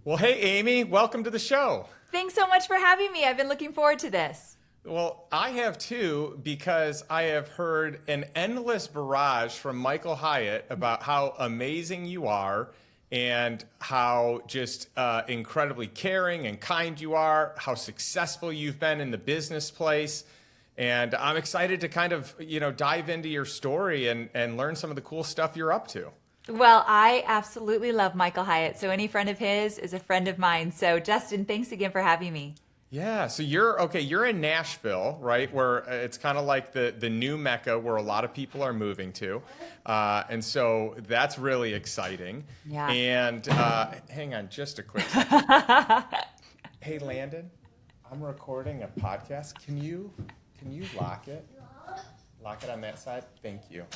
Well, hey, Amy, welcome to the show. Thanks so much for having me. I've been looking forward to this. Well, I have too, because I have heard an endless barrage from Michael Hyatt about how amazing you are and how just incredibly caring and kind you are, how successful you've been in the business place. And I'm excited to kind of, dive into your story and learn some of the cool stuff you're up to. Well, I absolutely love Michael Hyatt. So any friend of his is a friend of mine. So Justin, thanks again for having me. Yeah, so you're in Nashville, right? Where it's kind of like the new Mecca where a lot of people are moving to. And so that's really exciting. Yeah. And hang on just a quick second. Hey, Landon, I'm recording a podcast. Can you lock it? Lock it on that side? Thank you.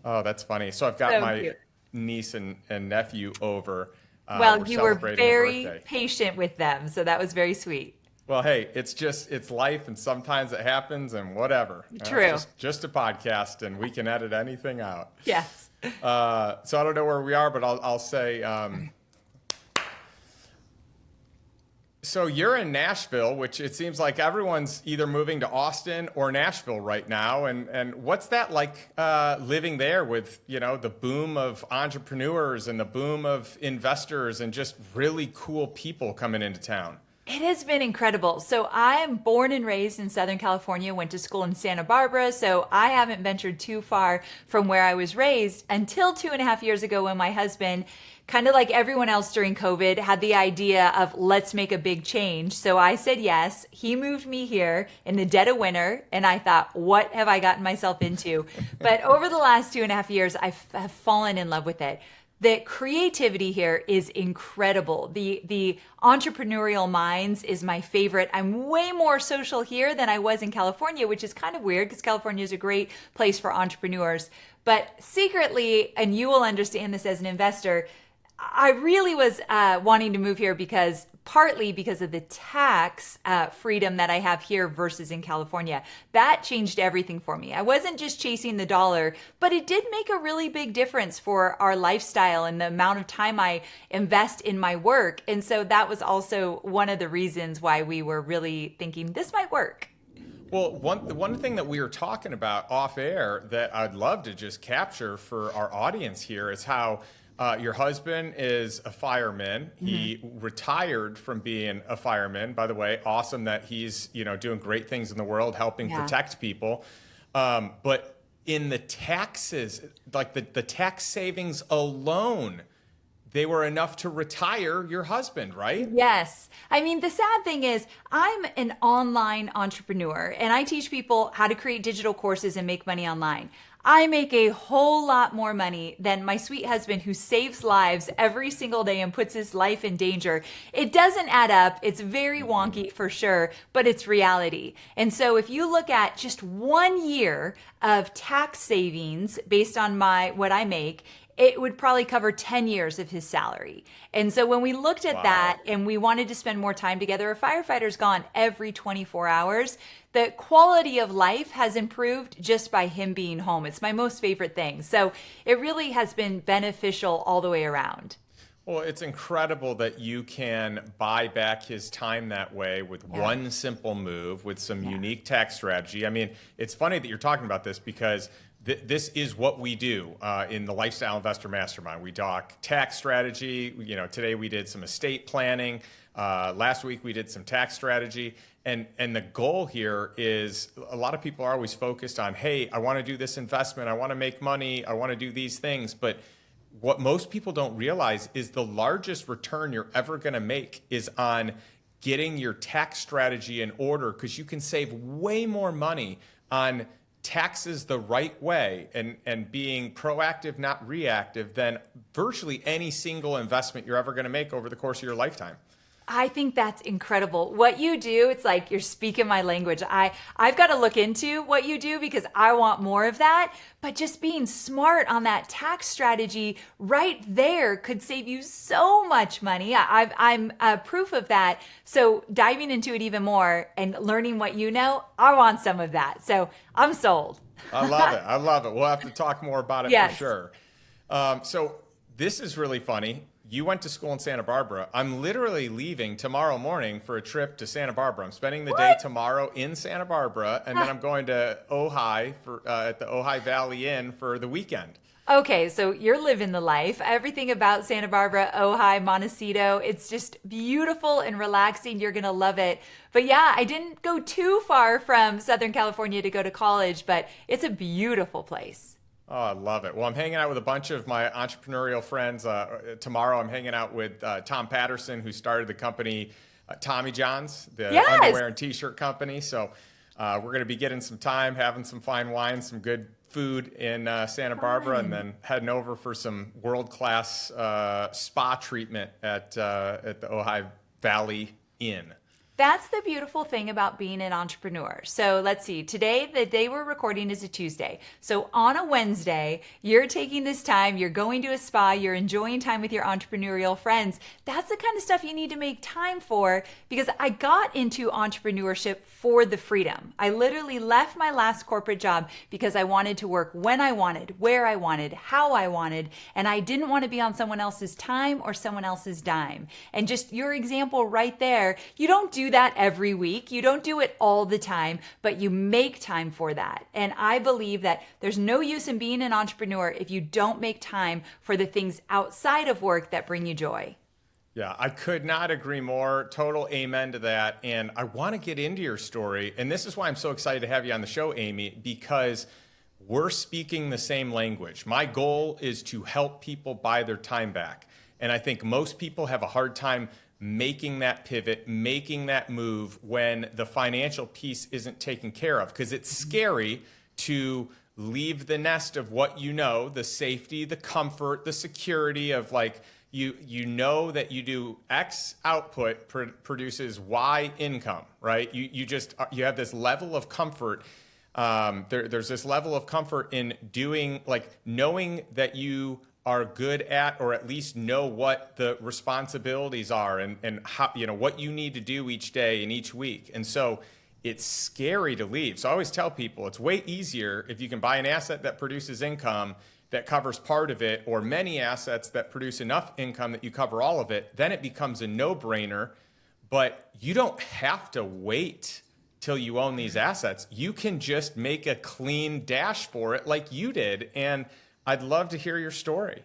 Oh, that's funny. So I've got So my cute. niece and nephew over. Well, you were celebrating a very birthday. patient with them. So that was very sweet. Well, hey, it's life, and sometimes it happens, and whatever. True. It's just a podcast, and we can edit anything out. Yes. So I don't know where we are, but I'll say. So you're in Nashville, which it seems like everyone's either moving to Austin or Nashville right now. And what's that like living there with, the boom of entrepreneurs and the boom of investors and just really cool people coming into town? It has been incredible. So I am born and raised in Southern California, went to school in Santa Barbara. So I haven't ventured too far from where I was raised until 2.5 years ago when my husband, kind of like everyone else during COVID, had the idea of let's make a big change. So I said yes. He moved me here in the dead of winter. And I thought, what have I gotten myself into? But over the last 2.5 years, I have fallen in love with it. The creativity here is incredible. The entrepreneurial minds is my favorite. I'm way more social here than I was in California, which is kind of weird because California is a great place for entrepreneurs. But secretly, and you will understand this as an investor, I really was wanting to move here partly because of the tax freedom that I have here versus in California. That changed everything for me. I wasn't just chasing the dollar, but it did make a really big difference for our lifestyle and the amount of time I invest in my work. And so that was also one of the reasons why we were really thinking this might work. Well, one thing that we were talking about off air that I'd love to just capture for our audience here is how your husband is a fireman. He retired from being a fireman. By the way, awesome that he's doing great things in the world, helping protect people. But in the taxes, like the tax savings alone, they were enough to retire your husband, right? Yes. I mean, the sad thing is I'm an online entrepreneur and I teach people how to create digital courses and make money online. I make a whole lot more money than my sweet husband who saves lives every single day and puts his life in danger. It doesn't add up. It's very wonky for sure, but it's reality. And so if you look at just 1 year of tax savings based on what I make, it would probably cover 10 years of his salary. And so when we looked at that and we wanted to spend more time together, a firefighter's gone every 24 hours. The quality of life has improved just by him being home. It's my most favorite thing. So it really has been beneficial all the way around. Well, it's incredible that you can buy back his time that way with one simple move, with some unique tax strategy. I mean, it's funny that you're talking about this because this is what we do in the Lifestyle Investor Mastermind. We talk tax strategy. Today we did some estate planning. Last week we did some tax strategy. And the goal here is a lot of people are always focused on, hey, I want to do this investment. I want to make money. I want to do these things. But what most people don't realize is the largest return you're ever going to make is on getting your tax strategy in order, because you can save way more money on taxes the right way and being proactive, not reactive, than virtually any single investment you're ever going to make over the course of your lifetime. I think that's incredible. What you do, it's like you're speaking my language. I've got to look into what you do because I want more of that. But just being smart on that tax strategy right there could save you so much money. I'm proof of that. So diving into it even more and learning what you know, I want some of that. So I'm sold. I love it. I love it. We'll have to talk more about it Yes. for sure. So this is really funny. you went to school in Santa Barbara. I'm literally leaving tomorrow morning for a trip to Santa Barbara. I'm spending the day tomorrow in Santa Barbara, and then I'm going to Ojai at the Ojai Valley Inn for the weekend. Okay, so you're living the life. Everything about Santa Barbara, Ojai, Montecito, it's just beautiful and relaxing. You're going to love it. But yeah, I didn't go too far from Southern California to go to college, but it's a beautiful place. Oh, I love it. Well, I'm hanging out with a bunch of my entrepreneurial friends. Tomorrow, I'm hanging out with Tom Patterson, who started the company Tommy John's, the underwear and T-shirt company. So we're going to be getting some time, having some fine wine, some good food in Santa Barbara, and then heading over for some world-class spa treatment at the Ojai Valley Inn. That's the beautiful thing about being an entrepreneur. So let's see, today, the day we're recording is a Tuesday. So on a Wednesday, you're taking this time, you're going to a spa, you're enjoying time with your entrepreneurial friends. That's the kind of stuff you need to make time for, because I got into entrepreneurship for the freedom. I literally left my last corporate job because I wanted to work when I wanted, where I wanted, how I wanted, and I didn't want to be on someone else's time or someone else's dime. And just your example right there, you don't do that every week. You don't do it all the time, but you make time for that. And I believe that there's no use in being an entrepreneur if you don't make time for the things outside of work that bring you joy. Yeah, I could not agree more. Total amen to that. And I want to get into your story. And this is why I'm so excited to have you on the show, Amy, because we're speaking the same language. My goal is to help people buy their time back. And I think most people have a hard time making that pivot, making that move when the financial piece isn't taken care of, because it's scary to leave the nest of what you know, the safety, the comfort, the security of like, you know that you do X output produces Y income, right? You have this level of comfort. There's this level of comfort in doing, like, knowing that you are good at, or at least know what the responsibilities are and how, what you need to do each day and each week. And so it's scary to leave. So I always tell people it's way easier if you can buy an asset that produces income that covers part of it, or many assets that produce enough income that you cover all of it. Then it becomes a no-brainer. But you don't have to wait till you own these assets. You can just make a clean dash for it like you did. And I'd love to hear your story.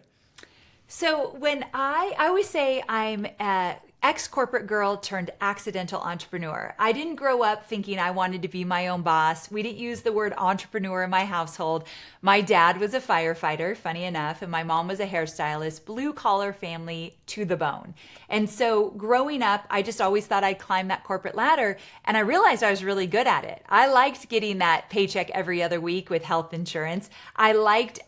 So when I always say I'm an ex-corporate girl turned accidental entrepreneur. I didn't grow up thinking I wanted to be my own boss. We didn't use the word entrepreneur in my household. My dad was a firefighter, funny enough, and my mom was a hairstylist, blue collar family to the bone. And so growing up, I just always thought I'd climb that corporate ladder, and I realized I was really good at it. I liked getting that paycheck every other week with health insurance. I liked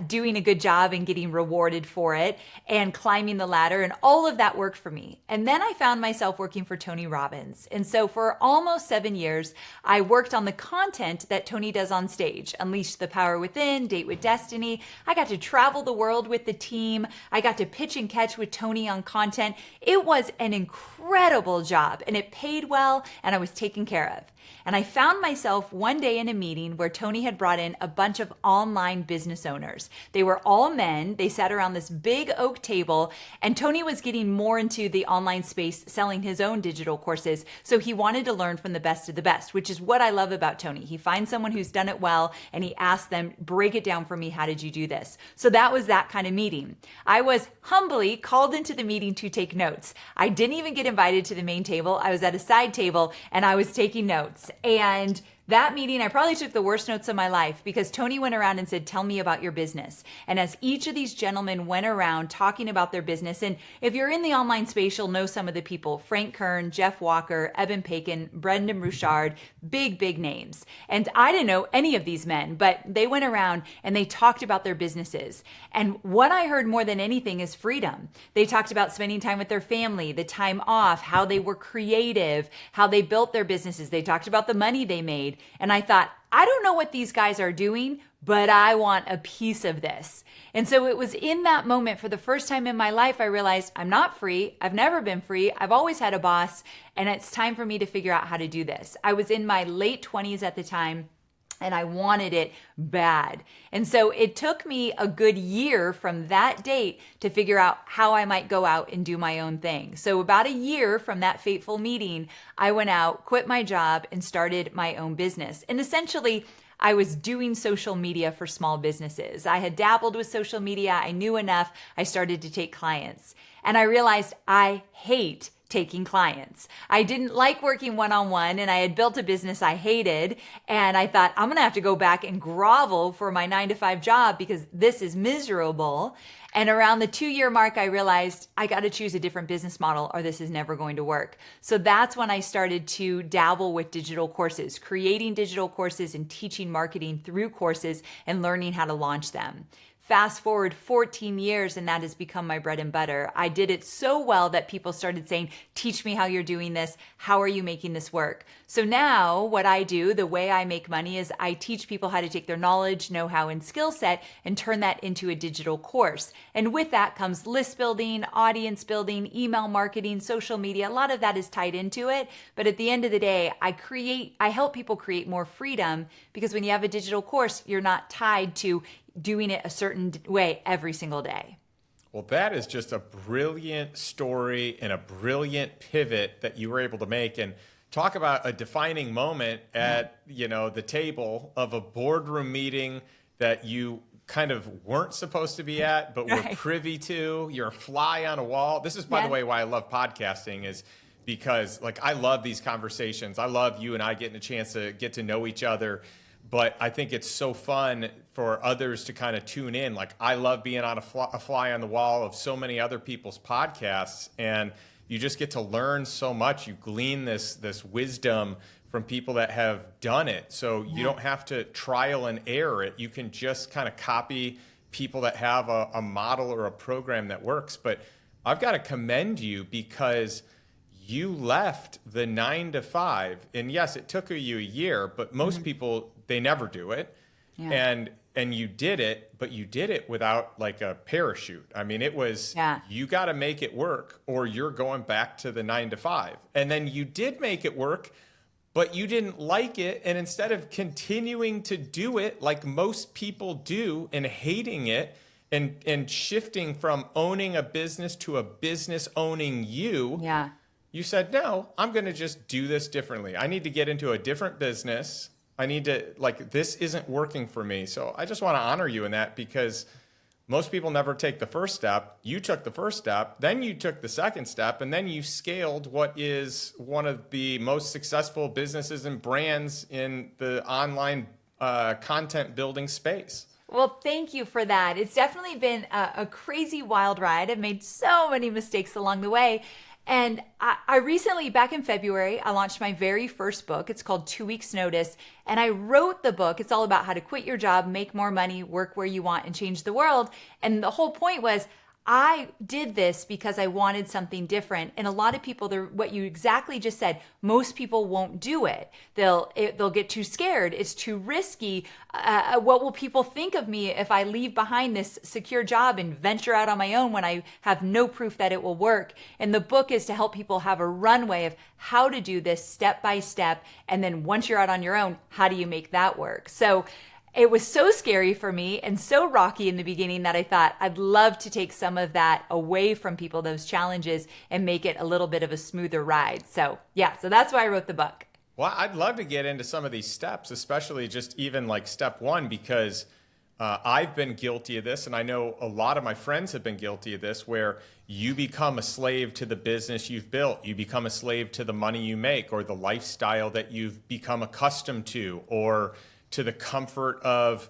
doing a good job and getting rewarded for it and climbing the ladder, and all of that worked for me. And then I found myself working for Tony Robbins. And so for almost 7 years, I worked on the content that Tony does on stage, Unleash the Power Within, Date with Destiny. I got to travel the world with the team. I got to pitch and catch with Tony on content. It was an incredible job, and it paid well, and I was taken care of. And I found myself one day in a meeting where Tony had brought in a bunch of online business owners. They were all men. They sat around this big oak table, and Tony was getting more into the online space, selling his own digital courses. So he wanted to learn from the best of the best, which is what I love about Tony. He finds someone who's done it well, and he asks them, break it down for me. How did you do this? So that was that kind of meeting. I was humbly called into the meeting to take notes. I didn't even get invited to the main table. I was at a side table, and I was taking notes. And that meeting, I probably took the worst notes of my life, because Tony went around and said, tell me about your business. And as each of these gentlemen went around talking about their business, and if you're in the online space, you'll know some of the people, Frank Kern, Jeff Walker, Eben Pakin, Brendan Bouchard, big names. And I didn't know any of these men, but they went around and they talked about their businesses. And what I heard more than anything is freedom. They talked about spending time with their family, the time off, how they were creative, how they built their businesses. They talked about the money they made. And I thought, I don't know what these guys are doing, but I want a piece of this. And so it was in that moment, for the first time in my life, I realized I'm not free. I've never been free. I've always had a boss, and it's time for me to figure out how to do this. I was in my late 20s at the time. and I wanted it bad. And so it took me a good year from that date to figure out how I might go out and do my own thing. So about a year from that fateful meeting, I went out, quit my job, and started my own business. And essentially, I was doing social media for small businesses. I had dabbled with social media. I knew enough. I started to take clients. And I realized I hate taking clients. I didn't like working one-on-one, and I had built a business I hated. And I thought, I'm going to have to go back and grovel for my 9-to-5 job because this is miserable. And around the 2-year mark, I realized I got to choose a different business model or this is never going to work. So that's when I started to dabble with digital courses, creating digital courses and teaching marketing through courses and learning how to launch them. Fast forward 14 years and that has become my bread and butter. I did it so well that people started saying, teach me how you're doing this. How are you making this work? So now what I do, the way I make money is I teach people how to take their knowledge, know-how, and skill set and turn that into a digital course. And with that comes list building, audience building, email marketing, social media. A lot of that is tied into it. But at the end of the day, I help people create more freedom because when you have a digital course, you're not tied to doing it a certain way every single day. Well, that is just a brilliant story and a brilliant pivot that you were able to make. And talk about a defining moment at, the table of a boardroom meeting that you kind of weren't supposed to be at, but were privy to. You're a fly on a wall. This is, by the way, why I love podcasting is because I love these conversations. I love you and I getting a chance to get to know each other. But I think it's so fun for others to kind of tune in. I love being on a fly on the wall of so many other people's podcasts, and you just get to learn so much. You glean this wisdom from people that have done it. So you don't have to trial and error it. You can just kind of copy people that have a model or a program that works. But I've got to commend you because you left the 9-to-5, and yes, it took you a year, but most people, they never do it. Yeah. And you did it, but you did it without a parachute. I mean, it was, you got to make it work or you're going back to the 9-to-5. And then you did make it work, but you didn't like it. And instead of continuing to do it like most people do and hating it and shifting from owning a business to a business owning you, you said, no, I'm going to just do this differently. I need to get into a different business. I need to, this isn't working for me. So I just want to honor you in that because most people never take the first step. You took the first step, then you took the second step, and then you scaled what is one of the most successful businesses and brands in the online content building space. Well, thank you for that. It's definitely been a crazy wild ride. I've made so many mistakes along the way. And I recently, back in February, I launched my very first book. It's called 2 Weeks Notice. And I wrote the book. It's all about how to quit your job, make more money, work where you want, and change the world. And the whole point was I did this because I wanted something different. And a lot of people, what you exactly just said, most people won't do it. They'll get too scared. It's too risky. What will people think of me if I leave behind this secure job and venture out on my own when I have no proof that it will work? And the book is to help people have a runway of how to do this step by step. And then once you're out on your own, how do you make that work? So it was so scary for me and so rocky in the beginning that I thought I'd love to take some of that away from people, those challenges, and make it a little bit of a smoother ride. So so that's why I wrote the book. Well, I'd love to get into some of these steps, especially just even step one, because I've been guilty of this. And I know a lot of my friends have been guilty of this, where you become a slave to the business you've built. You become a slave to the money you make or the lifestyle that you've become accustomed to, or to the comfort of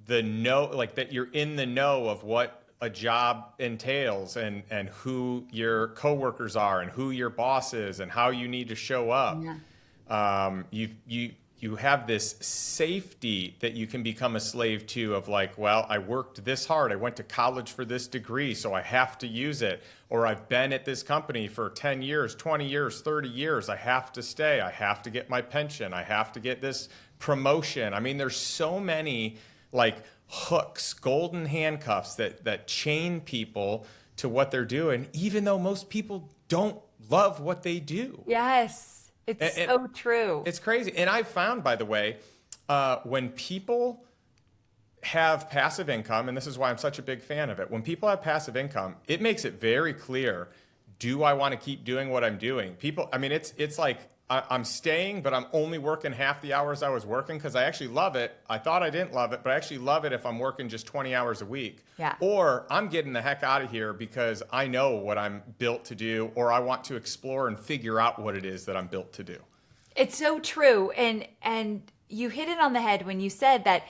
the that you're in the know of what a job entails and who your coworkers are and who your boss is and how you need to show up. You have this safety that you can become a slave to of well, I worked this hard. I went to college for this degree, so I have to use it. Or I've been at this company for 10 years, 20 years, 30 years. I have to stay. I have to get my pension. I have to get this promotion. I mean, there's so many hooks, golden handcuffs that chain people to what they're doing, even though most people don't love what they do. Yes, it's so true. It's crazy. And I've found, by the way, when people have passive income, and this is why I'm such a big fan of it. When people have passive income, it makes it very clear, do I want to keep doing what I'm doing? People, I mean, it's like I'm staying, but I'm only working half the hours I was working because I actually love it. I thought I didn't love it, but I actually love it if I'm working just 20 hours a week. Yeah. Or I'm getting the heck out of here because I know what I'm built to do, or I want to explore and figure out what it is that I'm built to do. It's so true. And you hit it on the head when you said that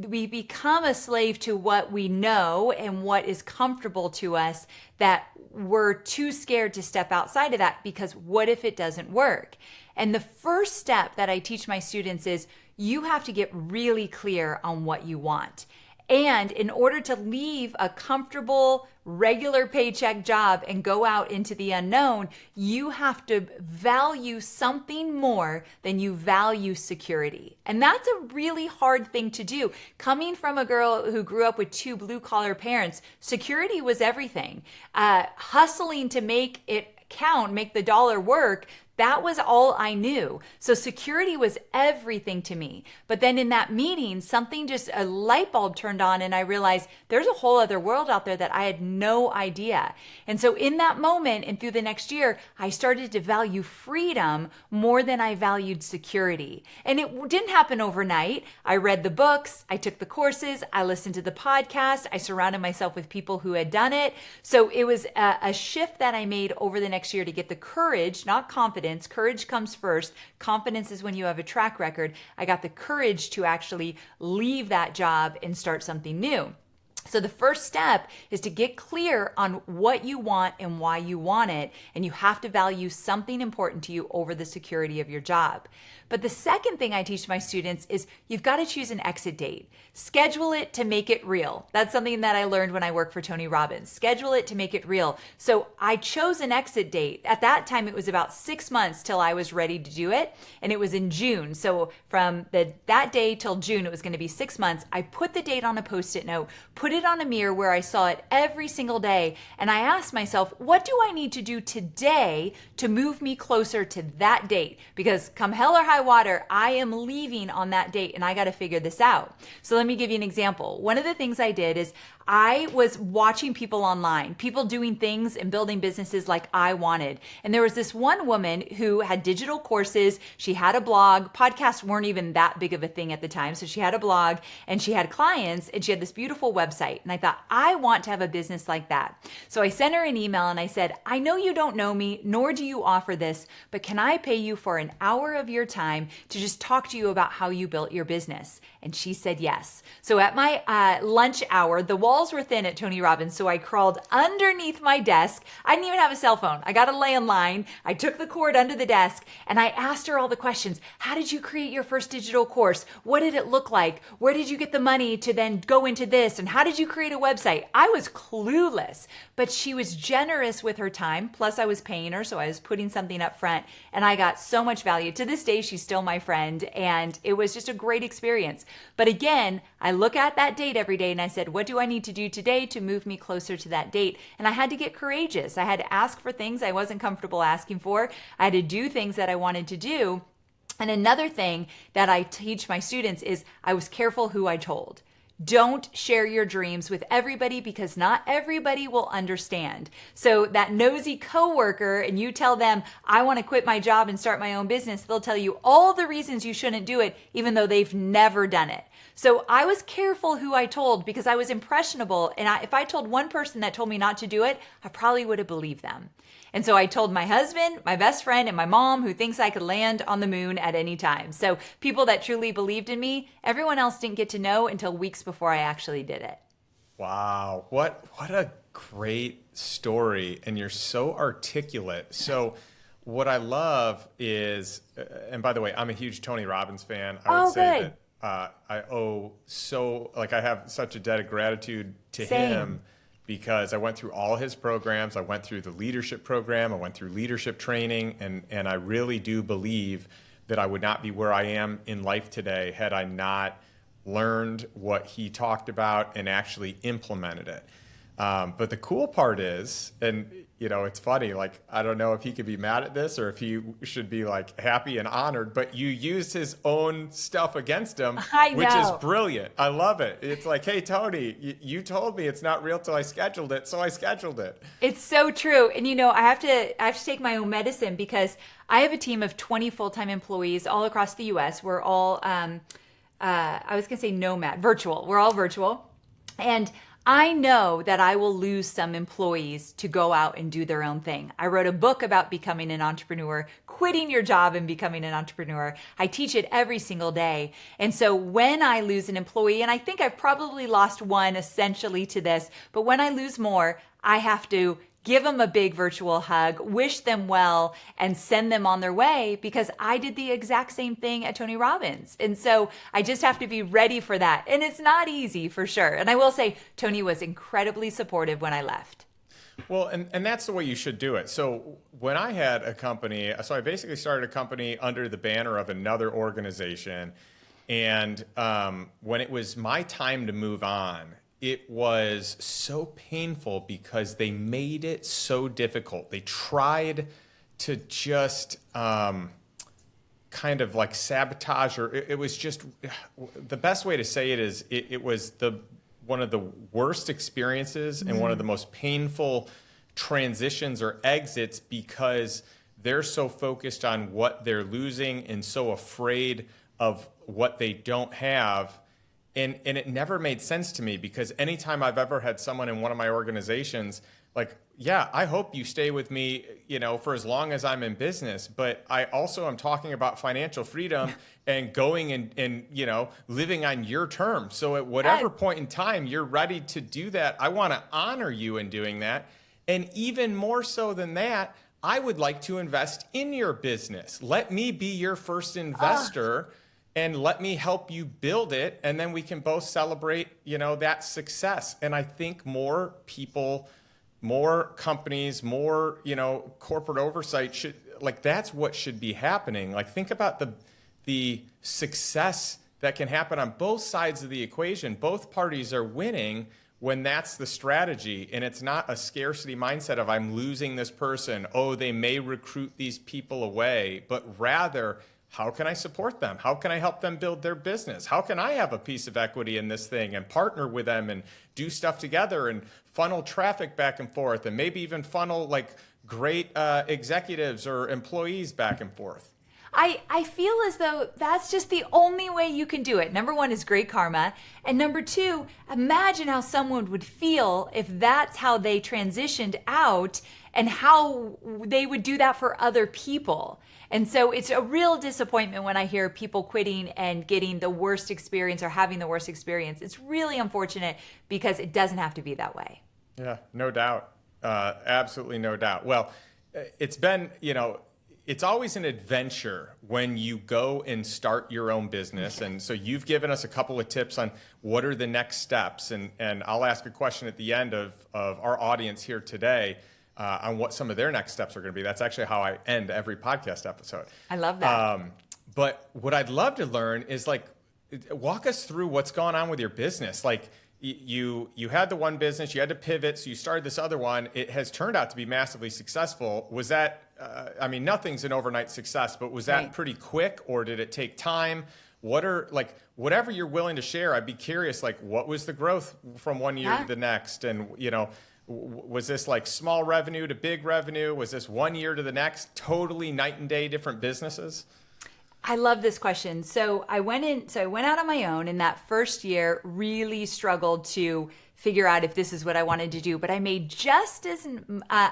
we become a slave to what we know and what is comfortable to us, that we're too scared to step outside of that because what if it doesn't work? And the first step that I teach my students is you have to get really clear on what you want. And in order to leave a comfortable, regular paycheck job and go out into the unknown, you have to value something more than you value security. And that's a really hard thing to do. Coming from a girl who grew up with two blue-collar parents, security was everything. Hustling to make it count, make the dollar work, that was all I knew. So security was everything to me. But then in that meeting, something just, a light bulb turned on and I realized there's a whole other world out there that I had no idea. And so in that moment and through the next year, I started to value freedom more than I valued security. And it didn't happen overnight. I read the books, I took the courses, I listened to the podcast, I surrounded myself with people who had done it. So it was a shift that I made over the next year to get the courage, not confidence. Courage comes first. Confidence is when you have a track record. I got the courage to actually leave that job and start something new. So the first step is to get clear on what you want and why you want it. And you have to value something important to you over the security of your job. But the second thing I teach my students is you've got to choose an exit date. Schedule it to make it real. That's something that I learned when I worked for Tony Robbins. Schedule it to make it real. So I chose an exit date. At that time, it was about 6 months till I was ready to do it. And it was in June. So from that day till June, it was going to be 6 months. I put the date on a Post-it note, put it on a mirror where I saw it every single day. And I asked myself, what do I need to do today to move me closer to that date? Because come hell or high water, I am leaving on that date and I got to figure this out. So let me give you an example. One of the things I did is I was watching people online, people doing things and building businesses like I wanted. And there was this one woman who had digital courses. She had a blog. Podcasts weren't even that big of a thing at the time. So she had a blog and she had clients and she had this beautiful website. And I thought, I want to have a business like that. So I sent her an email and I said, I know you don't know me, nor do you offer this, but can I pay you for an hour of your time to just talk to you about how you built your business? And she said yes. So at my lunch hour, the walls were thin at Tony Robbins, so I crawled underneath my desk. I didn't even have a cell phone. I got a landline. I took the cord under the desk and I asked her all the questions. How did you create your first digital course? What did it look like? Where did you get the money to then go into this? And how did you create a website? I was clueless, but she was generous with her time. Plus I was paying her, so I was putting something up front and I got so much value. To this day, she's still my friend and it was just a great experience. But again, I look at that date every day and I said, what do I need to do today to move me closer to that date? And I had to get courageous. I had to ask for things I wasn't comfortable asking for. I had to do things that I wanted to do. And another thing that I teach my students is I was careful who I told. Don't share your dreams with everybody because not everybody will understand. So that nosy coworker and you tell them, I want to quit my job and start my own business, they'll tell you all the reasons you shouldn't do it, even though they've never done it. So I was careful who I told because I was impressionable. And if I told one person that told me not to do it, I probably would have believed them. And so I told my husband, my best friend, and my mom who thinks I could land on the moon at any time. So people that truly believed in me, everyone else didn't get to know until weeks before I actually did it. Wow. What a great story. And you're so articulate. So what I love is, and by the way, I'm a huge Tony Robbins fan. I would say good. that I have such a debt of gratitude to Same. him because I went through all his programs. I went through the leadership program. I went through leadership training. And I really do believe that I would not be where I am in life today had I not learned what he talked about and actually implemented it. But the cool part is, and it's funny. Like, I don't know if he could be mad at this or if he should be like happy and honored, but you used his own stuff against him, I which is know. brilliant. I love it. It's like, hey, Tony, you told me it's not real till I scheduled it. So I scheduled it. It's so true. And I have to take my own medicine because I have a team of 20 full-time employees all across the US. We're all I was going to say nomad, virtual. We're all virtual. And I know that I will lose some employees to go out and do their own thing. I wrote a book about becoming an entrepreneur, quitting your job and becoming an entrepreneur. I teach it every single day. And so when I lose an employee, and I think I've probably lost one essentially to this, but when I lose more, I have to give them a big virtual hug, wish them well, and send them on their way because I did the exact same thing at Tony Robbins. And so I just have to be ready for that. And it's not easy for sure. And I will say, Tony was incredibly supportive when I left. Well, and that's the way you should do it. So when I had a company, so I basically started a company under the banner of another organization. And when it was my time to move on, it was so painful because they made it so difficult. They tried to just kind of like sabotage, or it was just, the best way to say it is it was one of the worst experiences and one of the most painful transitions or exits because they're so focused on what they're losing and so afraid of what they don't have. And it never made sense to me because anytime I've ever had someone in one of my organizations, like, yeah, I hope you stay with me, for as long as I'm in business. But I also am talking about financial freedom and going and living on your terms. So at whatever point in time you're ready to do that, I want to honor you in doing that. And even more so than that, I would like to invest in your business. Let me be your first investor. And let me help you build it, and then we can both celebrate, that success. And I think more people, more companies, more, corporate oversight that's what should be happening. Like, think about the success that can happen on both sides of the equation. Both parties are winning when that's the strategy, and it's not a scarcity mindset of I'm losing this person. Oh, they may recruit these people away, but rather, how can I support them? How can I help them build their business? How can I have a piece of equity in this thing and partner with them and do stuff together and funnel traffic back and forth and maybe even funnel like great executives or employees back and forth? I feel as though that's just the only way you can do it. Number one is great karma. And number two, imagine how someone would feel if that's how they transitioned out and how they would do that for other people. And so it's a real disappointment when I hear people quitting and getting the worst experience or having the worst experience. It's really unfortunate because it doesn't have to be that way. Yeah, no doubt. Absolutely no doubt. Well, it's been, it's always an adventure when you go and start your own business. And so you've given us a couple of tips on what are the next steps. And I'll ask a question at the end of our audience here today on what some of their next steps are going to be. That's actually how I end every podcast episode. I love that. But what I'd love to learn is walk us through what's going on with your business. Like you had the one business, you had to pivot, so you started this other one. It has turned out to be massively successful. Was that, nothing's an overnight success, but was that Right. pretty quick or did it take time? Whatever you're willing to share, I'd be curious, what was the growth from one year to the next? And, was this small revenue to big revenue? Was this 1 year to the next? Totally night and day different businesses? I love this question. So I went out on my own, and that first year really struggled to figure out if this is what I wanted to do, but I made just as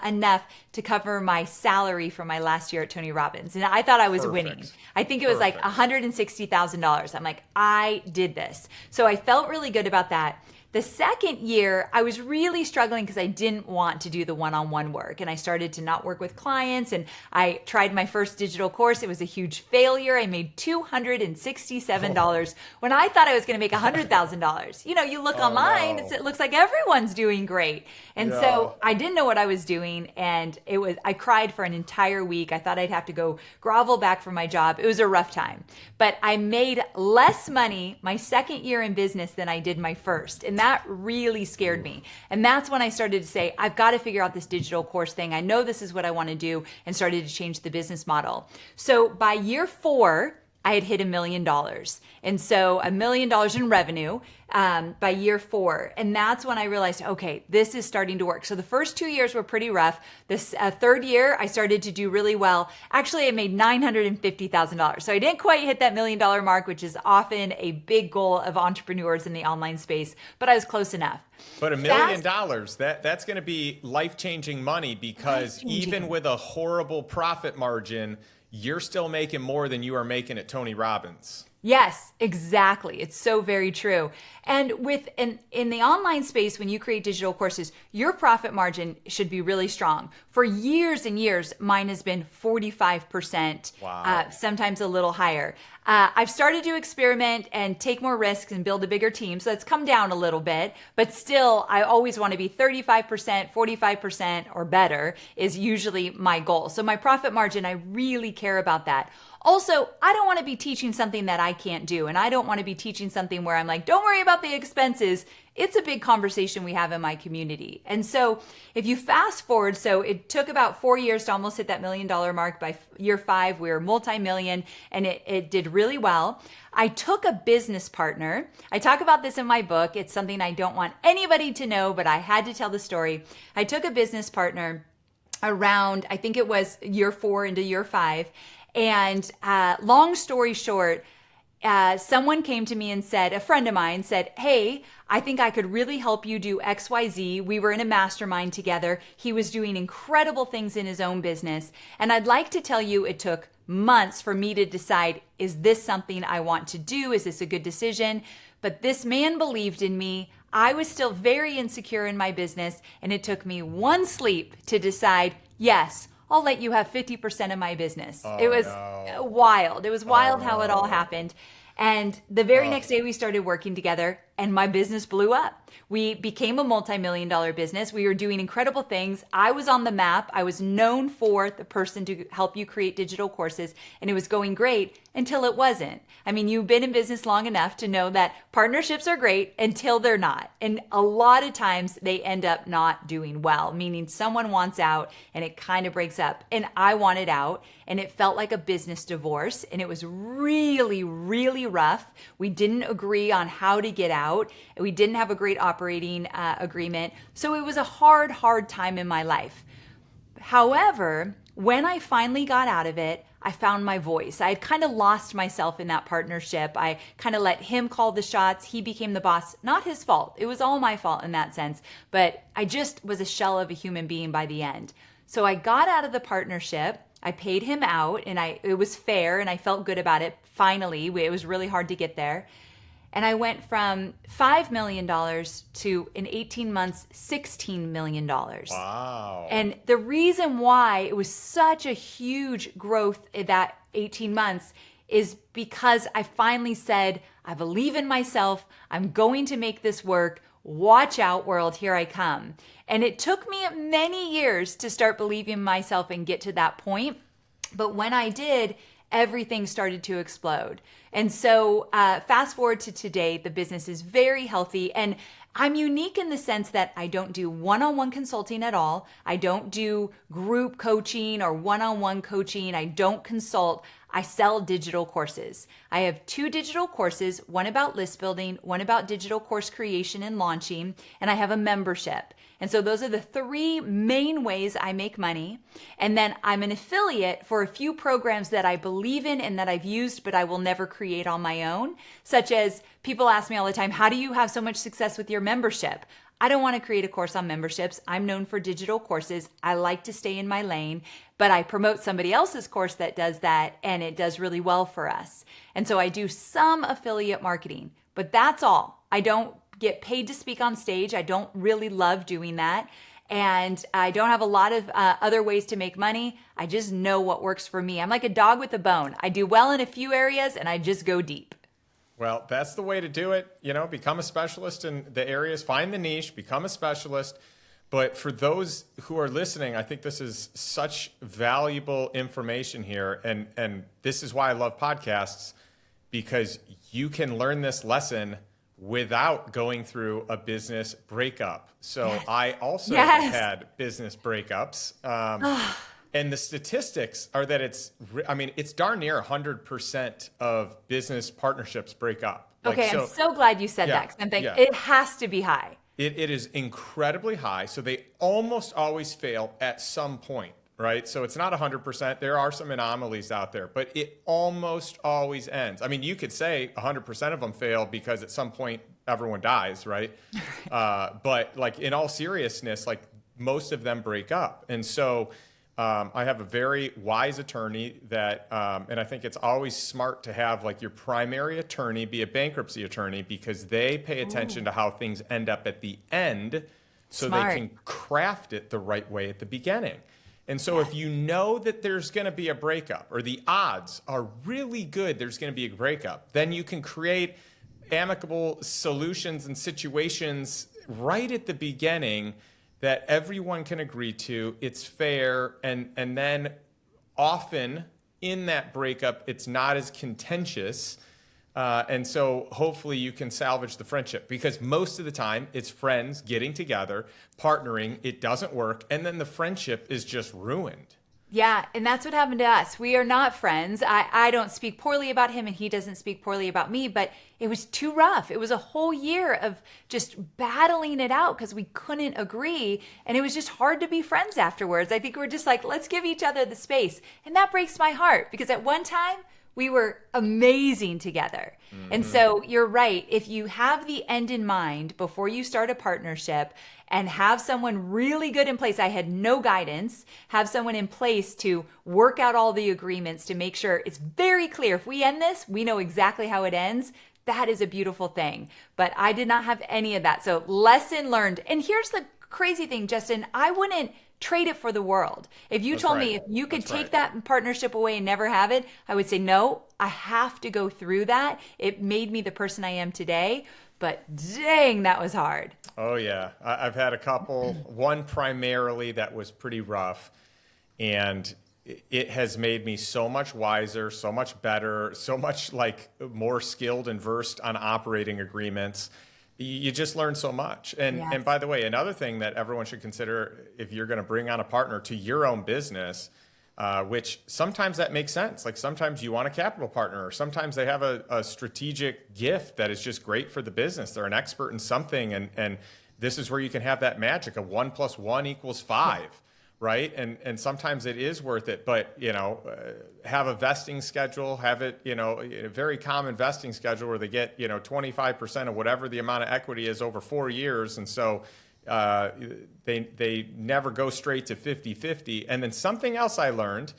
enough to cover my salary for my last year at Tony Robbins. And I thought I was winning. I think it was like $160,000. I'm like, I did this. So I felt really good about that. The second year, I was really struggling because I didn't want to do the one-on-one work. And I started to not work with clients. And I tried my first digital course. It was a huge failure. I made $267 when I thought I was going to make $100,000. You look online, no. it looks like everyone's doing great. And so I didn't know what I was doing. And I cried for an entire week. I thought I'd have to go grovel back for my job. It was a rough time. But I made less money my second year in business than I did my first. And that really scared me. And that's when I started to say, I've got to figure out this digital course thing. I know this is what I want to do, and started to change the business model. So by year 4, I had hit $1 million. And so $1 million in revenue by year 4. And that's when I realized, okay, this is starting to work. So the first 2 years were pretty rough. This third year, I started to do really well. Actually, I made $950,000. So I didn't quite hit that $1 million mark, which is often a big goal of entrepreneurs in the online space, but I was close enough. But $1 million, that's going to be life-changing money, because even with a horrible profit margin, you're still making more than you are making at Tony Robbins. Yes, exactly. It's so very true. And in the online space, when you create digital courses, your profit margin should be really strong. For years and years, mine has been 45%, Wow. Sometimes a little higher. I've started to experiment and take more risks and build a bigger team. So it's come down a little bit, but still, I always want to be 35%, 45% or better is usually my goal. So my profit margin, I really care about that. Also, I don't want to be teaching something that I can't do. And I don't want to be teaching something where I'm like, don't worry about the expenses. It's a big conversation we have in my community. And so if you fast forward, so it took about 4 years to almost hit that $1 million mark. By year 5, we were multi-million, and it did really well. I took a business partner. I talk about this in my book. It's something I don't want anybody to know, but I had to tell the story. I took a business partner around, I think it was year 4 into year 5. And long story short, someone came to me and said, a friend of mine said, hey, I think I could really help you do XYZ. We were in a mastermind together. He was doing incredible things in his own business. And I'd like to tell you it took months for me to decide, is this something I want to do? Is this a good decision? But this man believed in me. I was still very insecure in my business. And it took me one sleep to decide, yes, I'll let you have 50% of my business. It was wild. It was wild how it all happened. And the very next day we started working together, and my business blew up. We became a multi-million-dollar business. We were doing incredible things. I was on the map. I was known for the person to help you create digital courses, and it was going great until it wasn't. I mean, you've been in business long enough to know that partnerships are great until they're not. And a lot of times they end up not doing well, meaning someone wants out and it kind of breaks up. And I wanted out, and it felt like a business divorce, and it was really, really rough. We didn't agree on how to get out. We didn't have a great operating agreement. So it was a hard time in my life. However, when I finally got out of it, I found my voice. I had kind of lost myself in that partnership. I kind of let him call the shots. He became the boss. Not his fault. It was all my fault in that sense. But I just was a shell of a human being by the end. So I got out of the partnership. I paid him out, and it was fair, and I felt good about it. Finally, it was really hard to get there. And I went from $5 million to, in 18 months, $16 million. Wow. And the reason why it was such a huge growth in that 18 months is because I finally said, I believe in myself. I'm going to make this work. Watch out, world. Here I come. And it took me many years to start believing in myself and get to that point. But when I did, everything started to explode. And so fast forward to today, the business is very healthy. And I'm unique in the sense that I don't do one-on-one consulting at all. I don't do group coaching or one-on-one coaching. I don't consult. I sell digital courses. I have 2 digital courses, one about list building, one about digital course creation and launching, and I have a membership. And so those are the 3 main ways I make money. And then I'm an affiliate for a few programs that I believe in and that I've used, but I will never create on my own, such as people ask me all the time, how do you have so much success with your membership? I don't want to create a course on memberships. I'm known for digital courses. I like to stay in my lane, but I promote somebody else's course that does that, and it does really well for us. And so I do some affiliate marketing, but that's all. I don't get paid to speak on stage. I don't really love doing that. And I don't have a lot of other ways to make money. I just know what works for me. I'm like a dog with a bone. I do well in a few areas, and I just go deep. Well, that's the way to do it. You know, become a specialist in the areas, find the niche, become a specialist. But for those who are listening, I think this is such valuable information here. And this is why I love podcasts, because you can learn this lesson without going through a business breakup. So I also Yes. had business breakups. And the statistics are that it's darn near 100% of business partnerships break up. Okay, I'm so glad you said that, because I'm thinking it has to be high. It is incredibly high. So they almost always fail at some point, right? So it's not 100%. There are some anomalies out there, but it almost always ends. I mean, you could say 100% of them fail because at some point everyone dies, right? But like in all seriousness, like most of them break up. And so I have a very wise attorney that, and I think it's always smart to have like your primary attorney be a bankruptcy attorney, because they pay attention to how things end up at the end, so Smart. they can craft it the right way at the beginning. And so if you know that there's going to be a breakup, or the odds are really good there's going to be a breakup, then you can create amicable solutions and situations right at the beginning that everyone can agree to. It's fair, and then often in that breakup, it's not as contentious, and so hopefully you can salvage the friendship, because most of the time it's friends getting together, partnering, it doesn't work, and then the friendship is just ruined. Yeah, and that's what happened to us. We are not friends. I don't speak poorly about him, and he doesn't speak poorly about me, but it was too rough. It was a whole year of just battling it out because we couldn't agree, and it was just hard to be friends afterwards. I think we're just like, let's give each other the space. And that breaks my heart, because at one time, we were amazing together. And so you're right. If you have the end in mind before you start a partnership and have someone really good in place, I had no guidance, have someone in place to work out all the agreements to make sure it's very clear. If we end this, we know exactly how it ends. That is a beautiful thing. But I did not have any of that. So lesson learned. And here's the crazy thing, Justin, I wouldn't trade it for the world. If you told me if you could take that partnership away and never have it, I would say, no, I have to go through that. It made me the person I am today, but dang, that was hard. Oh yeah, I've had a couple, one primarily that was pretty rough, and it has made me so much wiser, so much better, so much like more skilled and versed on operating agreements. You just learn so much. And by the way, another thing that everyone should consider if you're going to bring on a partner to your own business, which sometimes that makes sense. Like sometimes you want a capital partner, or sometimes they have a strategic gift that is just great for the business. They're an expert in something. And this is where you can have that magic of 1 + 1 = 5. Right. And sometimes it is worth it. But, have a vesting schedule, have it, a very common vesting schedule where they get, 25% of whatever the amount of equity is over 4 years. And so they never go straight to 50-50. And then something else I learned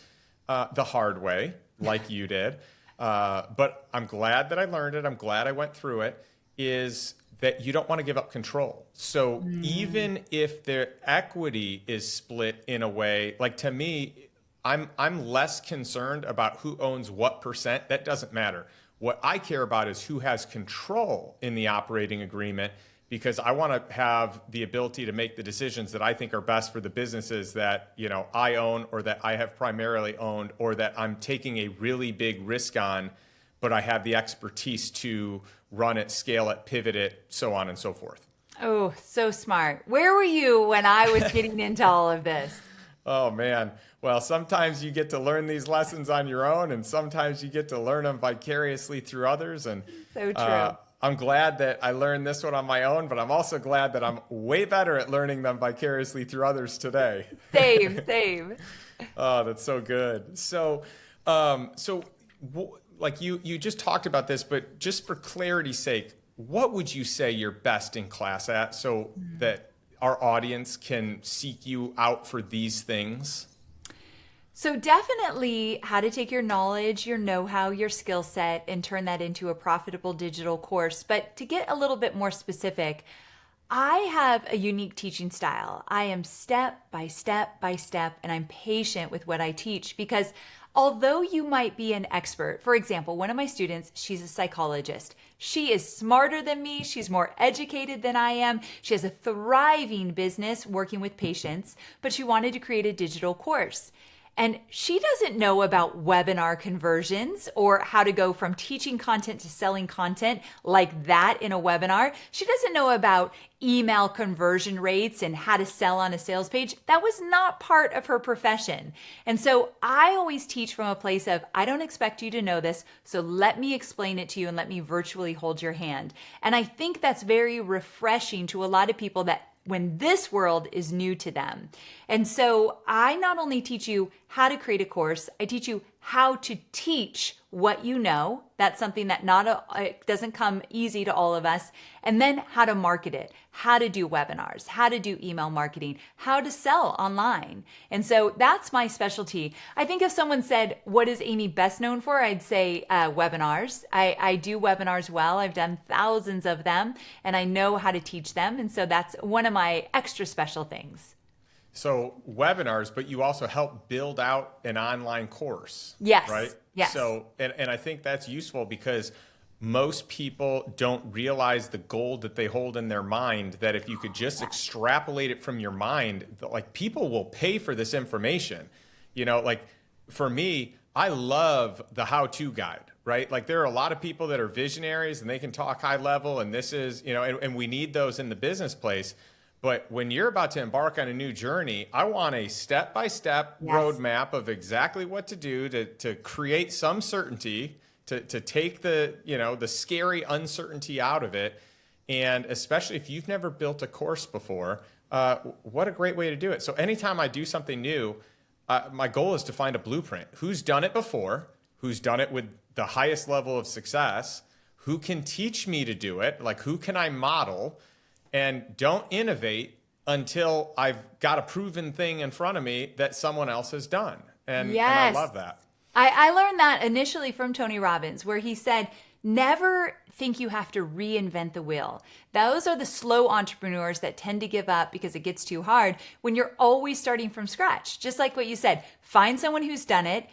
the hard way, like you did, but I'm glad that I learned it. I'm glad I went through it, is that you don't want to give up control. So even if their equity is split in a way, like to me, I'm less concerned about who owns what percent. That doesn't matter. What I care about is who has control in the operating agreement, because I want to have the ability to make the decisions that I think are best for the businesses that, I own, or that I have primarily owned, or that I'm taking a really big risk on, but I have the expertise to run it, scale it, pivot it, so on and so forth. Oh, so smart. Where were you when I was getting into all of this? Oh, man. Well, sometimes you get to learn these lessons on your own, and sometimes you get to learn them vicariously through others. And so true. I'm glad that I learned this one on my own, but I'm also glad that I'm way better at learning them vicariously through others today. Same. Oh, that's so good. So, like you just talked about this, but just for clarity's sake, what would you say you're best in class at, so that our audience can seek you out for these things? So definitely how to take your knowledge, your know-how, your skill set, and turn that into a profitable digital course. But to get a little bit more specific, I have a unique teaching style. I am step by step by step, and I'm patient with what I teach, because although you might be an expert, for example, one of my students, she's a psychologist. She is smarter than me. She's more educated than I am. She has a thriving business working with patients, but she wanted to create a digital course. And she doesn't know about webinar conversions or how to go from teaching content to selling content like that in a webinar. She doesn't know about email conversion rates and how to sell on a sales page. That was not part of her profession. And so I always teach from a place of, I don't expect you to know this, so let me explain it to you and let me virtually hold your hand. And I think that's very refreshing to a lot of people that when this world is new to them. And so I not only teach you how to create a course, I teach you how to teach what you know. That's something that it doesn't come easy to all of us. And then how to market it, how to do webinars, how to do email marketing, how to sell online. And so that's my specialty. I think if someone said, what is Amy best known for? I'd say webinars. I do webinars well. I've done thousands of them and I know how to teach them. And so that's one of my extra special things. So webinars, but you also help build out an online course. Yes. Right? Yes. So, and I think that's useful because most people don't realize the gold that they hold in their mind, that if you could just extrapolate it from your mind, like people will pay for this information. You know, like for me, I love the how-to guide, right? Like there are a lot of people that are visionaries and they can talk high level and this is, you know, and we need those in the business place. But when you're about to embark on a new journey, I want a step-by-step roadmap of exactly what to do to create some certainty, to take the, you know, the scary uncertainty out of it. And especially if you've never built a course before, what a great way to do it. So anytime I do something new, my goal is to find a blueprint. Who's done it before? Who's done it with the highest level of success? Who can teach me to do it? Like who can I model? And don't innovate until I've got a proven thing in front of me that someone else has done. And I love that. I learned that initially from Tony Robbins, where he said, never think you have to reinvent the wheel. Those are the slow entrepreneurs that tend to give up because it gets too hard when you're always starting from scratch. Just like what you said, find someone who's done it.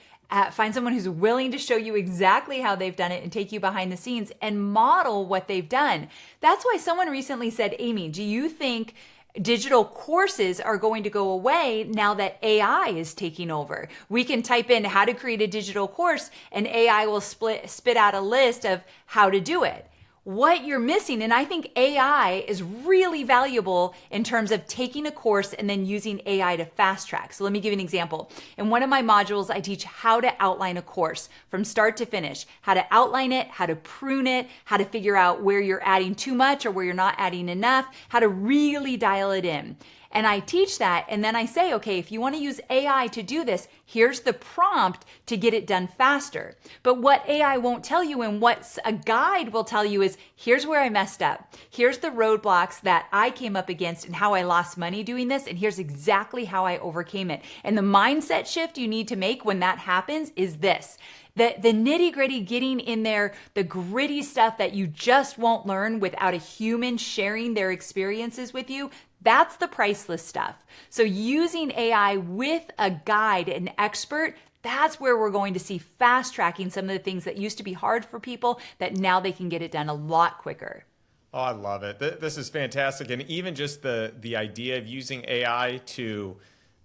Find someone who's willing to show you exactly how they've done it and take you behind the scenes and model what they've done. That's why someone recently said, Amy, do you think digital courses are going to go away now that AI is taking over? We can type in how to create a digital course and AI will spit out a list of how to do it. What you're missing, and I think AI is really valuable in terms of taking a course and then using AI to fast track. So let me give you an example. In one of my modules, I teach how to outline a course from start to finish, how to outline it, how to prune it, how to figure out where you're adding too much or where you're not adding enough, how to really dial it in. And I teach that, and then I say, okay, if you want to use AI to do this, here's the prompt to get it done faster. But what AI won't tell you and what a guide will tell you is, here's where I messed up. Here's the roadblocks that I came up against and how I lost money doing this, and here's exactly how I overcame it. And the mindset shift you need to make when that happens is this. The nitty gritty, getting in there, the gritty stuff that you just won't learn without a human sharing their experiences with you, that's the priceless stuff. So using AI with a guide, an expert, that's where we're going to see fast tracking some of the things that used to be hard for people that now they can get it done a lot quicker. Oh, I love it. This is fantastic. And even just the idea of using AI to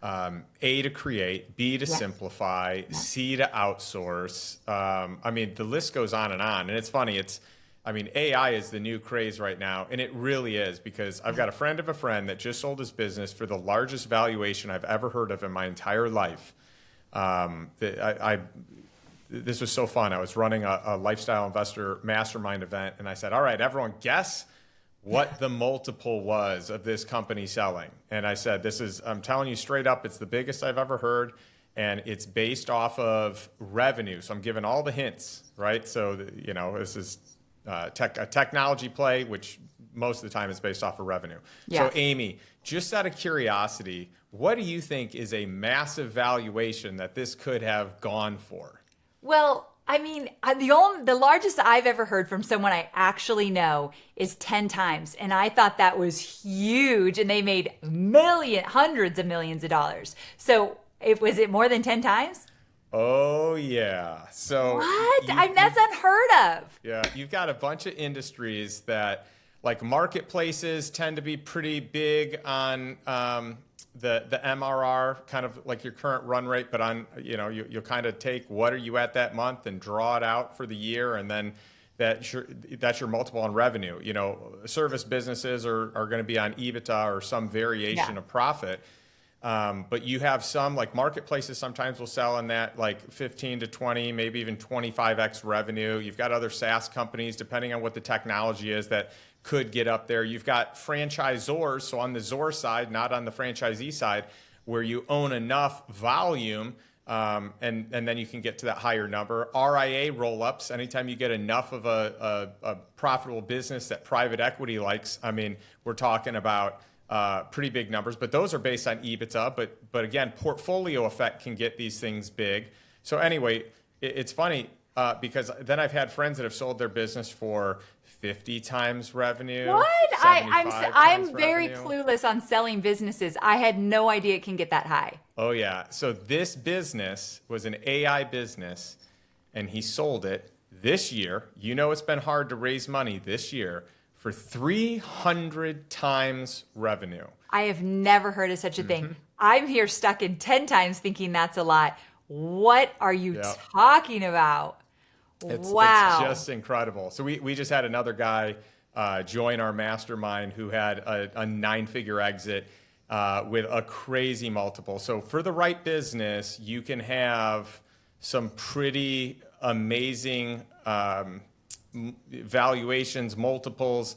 A, to create, B, to simplify, C, to outsource. I mean, the list goes on. And it's funny. AI is the new craze right now. And it really is, because I've got a friend of a friend that just sold his business for the largest valuation I've ever heard of in my entire life. This was so fun. I was running a lifestyle investor mastermind event, and I said, all right, everyone, guess what the multiple was of this company selling. And I said, I'm telling you straight up, it's the biggest I've ever heard, and it's based off of revenue. So I'm giving all the hints, right? So, this is a technology play, which most of the time is based off of revenue. Yeah. So Amy, just out of curiosity, what do you think is a massive valuation that this could have gone for? Well, I mean, the largest I've ever heard from someone I actually know is 10 times. And I thought that was huge. And they made hundreds of millions of dollars. So was it more than 10 times? Oh, yeah. So what? That's unheard of. Yeah. You've got a bunch of industries that, like marketplaces, tend to be pretty big on the MRR, kind of like your current run rate, but on, you'll kind of take what are you at that month and draw it out for the year, and then that's your multiple on revenue. Service businesses are going to be on EBITDA or some variation of profit. But you have some, like marketplaces sometimes will sell in that like 15 to 20, maybe even 25x revenue. You've got other SaaS companies, depending on what the technology is, that could get up there. You've got franchisors, so on the Zor side, not on the franchisee side, where you own enough volume, and then you can get to that higher number. RIA roll-ups, anytime you get enough of a profitable business that private equity likes, I mean, we're talking about pretty big numbers, but those are based on EBITDA. But again, portfolio effect can get these things big. So anyway, it's funny because then I've had friends that have sold their business for 50 times revenue. What? 75 I'm times very revenue. clueless on selling businesses. I had no idea it can get that high. Oh yeah. So this business was an AI business, and he sold it this year. It's been hard to raise money this year, for 300 times revenue. I have never heard of such a thing. I'm here stuck in 10 times thinking that's a lot. What are you talking about? Wow. It's just incredible. So we just had another guy join our mastermind who had a 9-figure exit with a crazy multiple. So for the right business, you can have some pretty amazing valuations, multiples,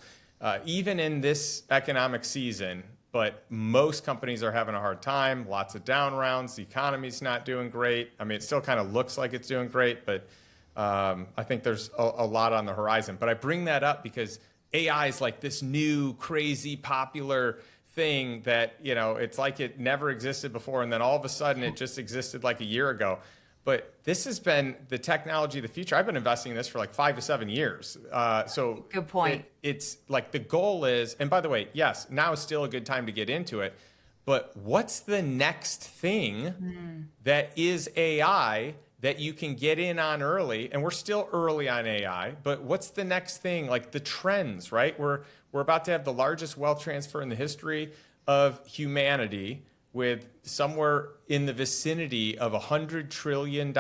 even in this economic season. But most companies are having a hard time, lots of down rounds, the economy's not doing great. I mean, it still kind of looks like it's doing great, but I think there's a lot on the horizon. But I bring that up because AI is like this new, crazy, popular thing that, it's like it never existed before, and then all of a sudden it just existed like a year ago. But this has been the technology of the future. I've been investing in this for like 5 to 7 years. So good point. It's like the goal is, and by the way, yes, now is still a good time to get into it. But what's the next thing that is AI that you can get in on early? And we're still early on AI, but what's the next thing? Like the trends, right? We're about to have the largest wealth transfer in the history of humanity, with somewhere in the vicinity of $100 trillion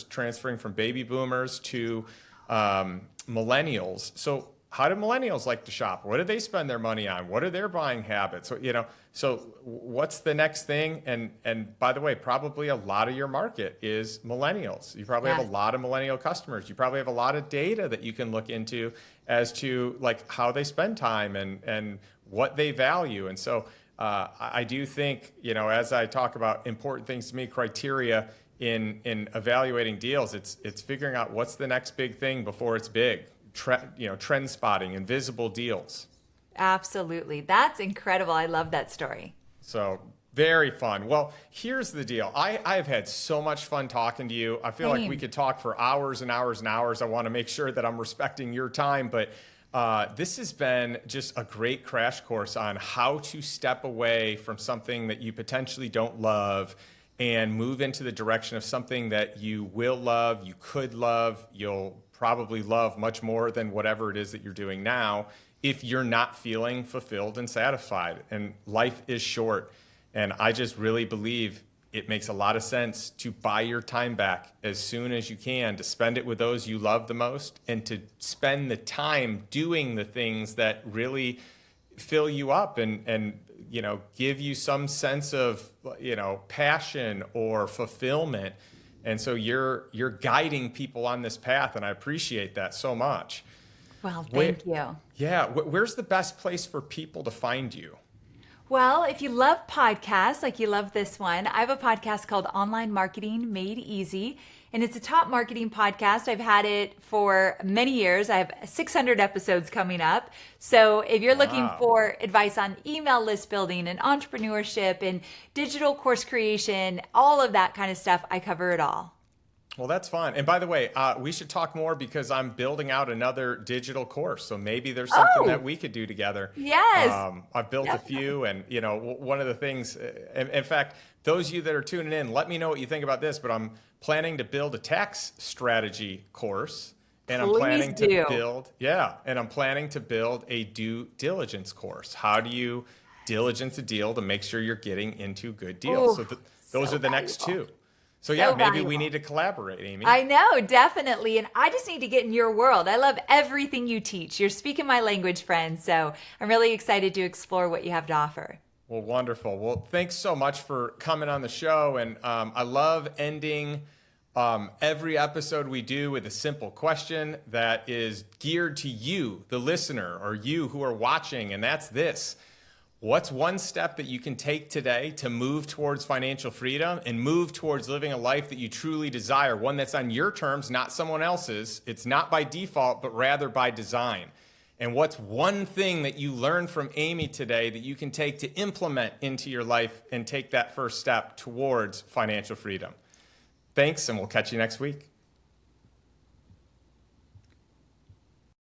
transferring from baby boomers to millennials. So how do millennials like to shop? What do they spend their money on? What are their buying habits? So what's the next thing? And by the way, probably a lot of your market is millennials. You probably have a lot of millennial customers. You probably have a lot of data that you can look into as to like how they spend time and what they value. And so I do think, as I talk about important things to me, criteria in evaluating deals, it's figuring out what's the next big thing before it's big. Trend spotting, invisible deals. Absolutely. That's incredible. I love that story. So very fun. Well, here's the deal. I've had so much fun talking to you. I feel like we could talk for hours and hours and hours. I want to make sure that I'm respecting your time, but this has been just a great crash course on how to step away from something that you potentially don't love and move into the direction of something that you will love, you could love, you'll probably love much more than whatever it is that you're doing now if you're not feeling fulfilled and satisfied. And life is short. And I just really believe it makes a lot of sense to buy your time back as soon as you can, to spend it with those you love the most, and to spend the time doing the things that really fill you up and give you some sense of, passion or fulfillment. And so you're guiding people on this path, and I appreciate that so much. Well, thank you. Yeah. Where's the best place for people to find you? Well, if you love podcasts, like you love this one, I have a podcast called Online Marketing Made Easy, and it's a top marketing podcast. I've had it for many years. I have 600 episodes coming up. So if you're looking for advice on email list building and entrepreneurship and digital course creation, all of that kind of stuff, I cover it all. Well, that's fun. And by the way, we should talk more because I'm building out another digital course. So maybe there's something that we could do together. Yes. I've built a few. And, one of the things, in fact, those of you that are tuning in, let me know what you think about this. But I'm planning to build a tax strategy course. And I'm planning to build a due diligence course. How do you diligence a deal to make sure you're getting into good deals. Ooh, Those so are the next valuable. two. So yeah, maybe we Valuable. need to collaborate, Amy. I know, definitely. And I just need to get in your world. I love everything you teach. You're speaking my language, friend. So I'm really excited to explore what you have to offer. Well, wonderful. Well, thanks so much for coming on the show. And I love ending every episode we do with a simple question that is geared to you, the listener, or you who are watching. And that's this. What's one step that you can take today to move towards financial freedom and move towards living a life that you truly desire, one that's on your terms, not someone else's? It's not by default, but rather by design. And what's one thing that you learned from Amy today that you can take to implement into your life and take that first step towards financial freedom? Thanks, and we'll catch you next week.